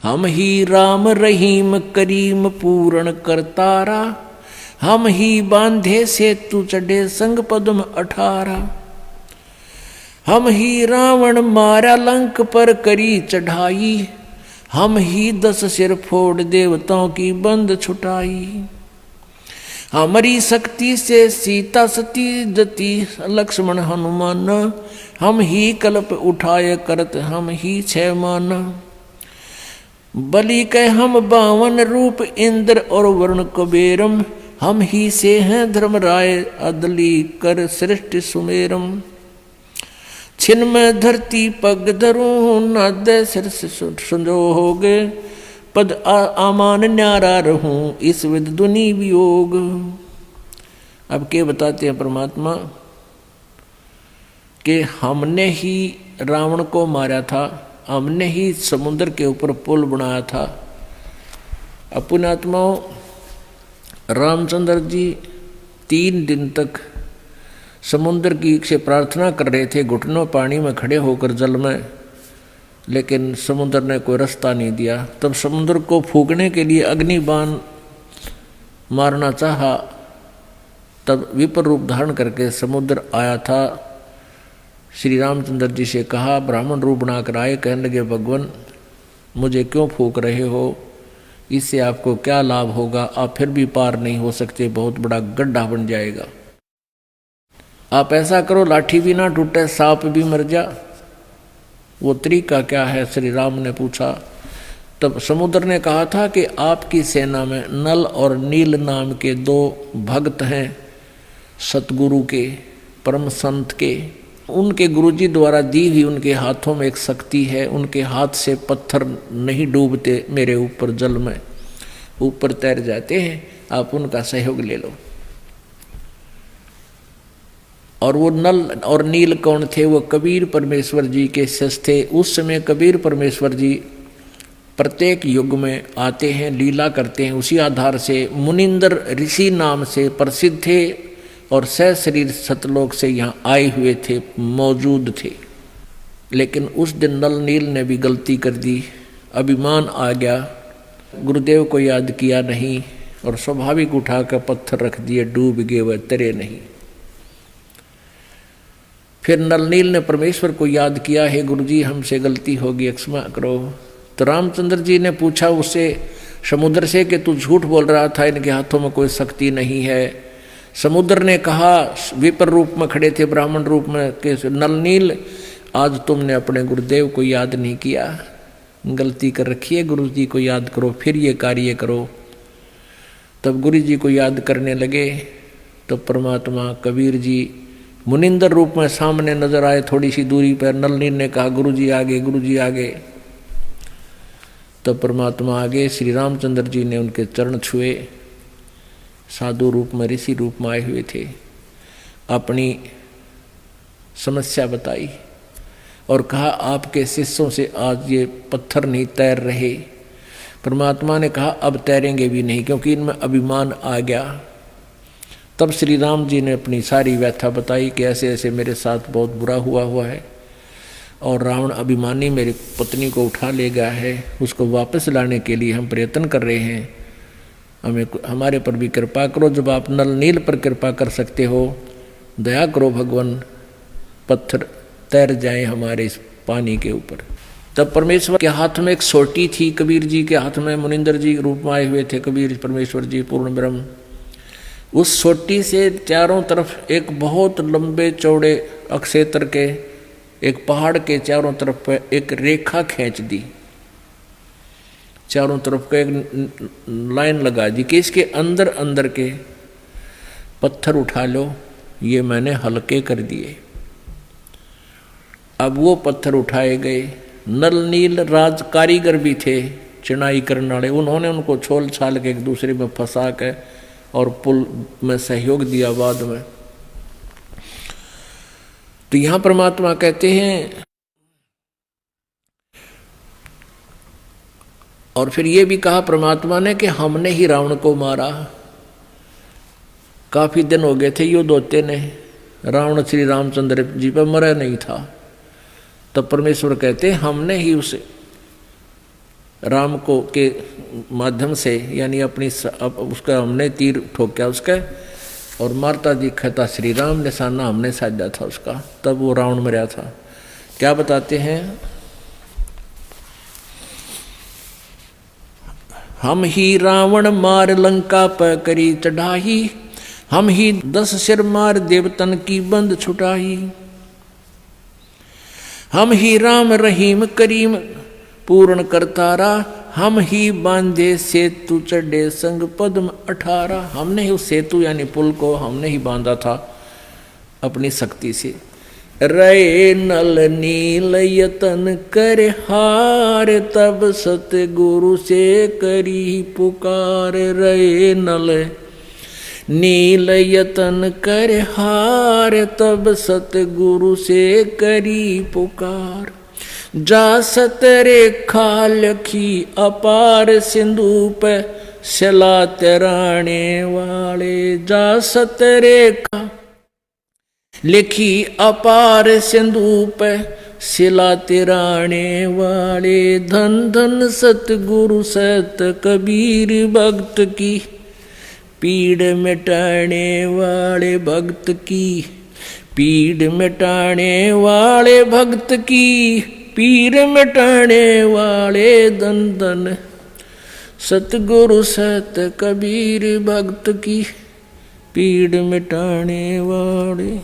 हम ही राम रहीम करीम पूर्ण करतारा, हम ही बांधे सेतु चढ़े संग पद्म 18, हम ही रावण मारा लंक पर करी चढ़ाई, हम ही 10 सिर फोड़ देवताओं की बंद छुटाई, हमारी शक्ति से सीता सती जती लक्ष्मण हनुमान, हम ही कल्प उठाए करत हम ही 6 मान, बलि के हम 52 रूप इंद्र और वरुण कुबेरम, हम ही से हैं धर्मराय अदली कर सृष्टि सुमेरम, छिन में धरती पग धरूं नादे सिर संजोगे, पद आमान न्यारा रहूं इस विद दुनि वियोग। अब क्या बताते हैं परमात्मा कि हमने ही रावण को मारा था, हमने ही समुद्र के ऊपर पुल बनाया था। अपने आत्माओं रामचंद्र जी 3 दिन तक समुद्र की से प्रार्थना कर रहे थे, घुटनों पानी में खड़े होकर जल में, लेकिन समुद्र ने कोई रास्ता नहीं दिया। तब समुद्र को फूकने के लिए अग्नि बाण मारना चाहा, तब विपर रूप धारण करके समुद्र आया था। श्री रामचंद्र जी से कहा, ब्राह्मण रूप बनाकर आए, कहने लगे भगवान मुझे क्यों फूक रहे हो, इससे आपको क्या लाभ होगा, आप फिर भी पार नहीं हो सकते, बहुत बड़ा गड्ढा बन जाएगा। आप ऐसा करो लाठी भी ना टूटे, सांप भी मर जा। वो तरीका क्या है, श्री राम ने पूछा। तब समुद्र ने कहा था कि आपकी सेना में नल और नील नाम के 2 भक्त हैं, सतगुरु के, परम संत के। उनके गुरुजी द्वारा दी हुई उनके हाथों में एक शक्ति है, उनके हाथ से पत्थर नहीं डूबते मेरे ऊपर, जल में ऊपर तैर जाते हैं, आप उनका सहयोग ले लो। और वो नल और नील कौन थे? वो कबीर परमेश्वर जी के शिष्य थे। उस समय कबीर परमेश्वर जी प्रत्येक युग में आते हैं, लीला करते हैं। उसी आधार से मुनिंदर ऋषि नाम से प्रसिद्ध थे और सशरीर सतलोक से यहाँ आए हुए थे, मौजूद थे। लेकिन उस दिन नल नील ने भी गलती कर दी, अभिमान आ गया, गुरुदेव को याद किया नहीं और स्वाभाविक उठाकर पत्थर रख दिए, डूब गए, वह तरे नहीं। फिर नल नील ने परमेश्वर को याद किया, हे गुरुजी हमसे गलती होगी, क्षमा करो। तो रामचंद्र जी ने पूछा उससे, समुद्र से, कि तू झूठ बोल रहा था, इनके हाथों में कोई शक्ति नहीं है। समुद्र ने कहा, विपर रूप में खड़े थे, ब्राह्मण रूप में, कि नल नील आज तुमने अपने गुरुदेव को याद नहीं किया, गलती कर रखी है, गुरु जी को याद करो, फिर ये कार्य करो। तब गुरु जी को याद करने लगे। तो परमात्मा कबीर जी मुनिंदर रूप में सामने नजर आए, थोड़ी सी दूरी पर। नल नील ने कहा, गुरु जी आगे, गुरु जी आगे। तब परमात्मा आगे, श्री रामचंद्र जी ने उनके चरण छुए, साधु रूप में, ऋषि रूप में आए हुए थे, अपनी समस्या बताई और कहा, आपके शिष्यों से आज ये पत्थर नहीं तैर रहे। परमात्मा ने कहा, अब तैरेंगे भी नहीं, क्योंकि इनमें अभिमान आ गया। तब श्री राम जी ने अपनी सारी व्यथा बताई कि ऐसे ऐसे मेरे साथ बहुत बुरा हुआ है और रावण अभिमानी मेरी पत्नी को उठा ले गया है, उसको वापस लाने के लिए हम प्रयत्न कर रहे हैं, हमें हमारे पर भी कृपा करो। जब आप नल नील पर कृपा कर सकते हो, दया करो भगवान, पत्थर तैर जाए हमारे इस पानी के ऊपर। तब परमेश्वर के हाथ में एक सोटी थी, कबीर जी के हाथ में, मुनिंदर जी रूप में आए हुए थे कबीर परमेश्वर जी पूर्ण ब्रह्म। उस सोटी से चारों तरफ एक बहुत लंबे चौड़े अक्षेत्र के एक पहाड़ के चारों तरफ पे एक रेखा खींच दी, चारों तरफ का एक लाइन लगा दी कि इसके अंदर अंदर के पत्थर उठा लो, ये मैंने हल्के कर दिए। अब वो पत्थर उठाए गए। नल नील राज कारीगर भी थे, चिनाई करने वाले, उन्होंने उनको छोल छाल के एक दूसरे में फंसा के और पुल में सहयोग दिया बाद में। तो यहां परमात्मा कहते हैं, और फिर ये भी कहा परमात्मा ने कि हमने ही रावण को मारा। काफी दिन हो गए थे युद्ध होते ने, रावण श्री रामचंद्र जी पर मरा नहीं था। तब परमेश्वर कहते हैं, हमने ही उसे राम को के माध्यम से, यानी अपनी उसका हमने तीर ठोका उसका, और मारता दिखा था श्री राम, निशाना हमने साधा था उसका, तब वो रावण मरा था। क्या बताते हैं, हम ही रावण मार लंका पर करी चढ़ाई, हम ही 10 सिर मार देवतन की बंद छुटाई, हम ही राम रहीम करीम पूर्ण करतारा, हम ही बांधे सेतु चढ़े संग पद्म 18। हमने ही उस सेतु यानी पुल को हमने ही बांधा था अपनी शक्ति से। रे नल नील यतन कर हार, तब सतगुरु से करी पुकार। रे नल नील यतन कर हार, तब सतगुरु से करी पुकार। जा सतरेखा लखी अपार, सिंधु पे सिला तराने वाले। जा सतरेखा लिखी अपार, सिंधु पे सिला तिराने वाले। धन धन सतगुरु सत कबीर, भक्त की पीड़ मिटाने वाले। भक्त की पीड़ मिटाने वाले, भक्त की पीर मिटाने वाले। धन धन सतगुरु सत कबीर, भक्त की पीड़ मिटाने वाले।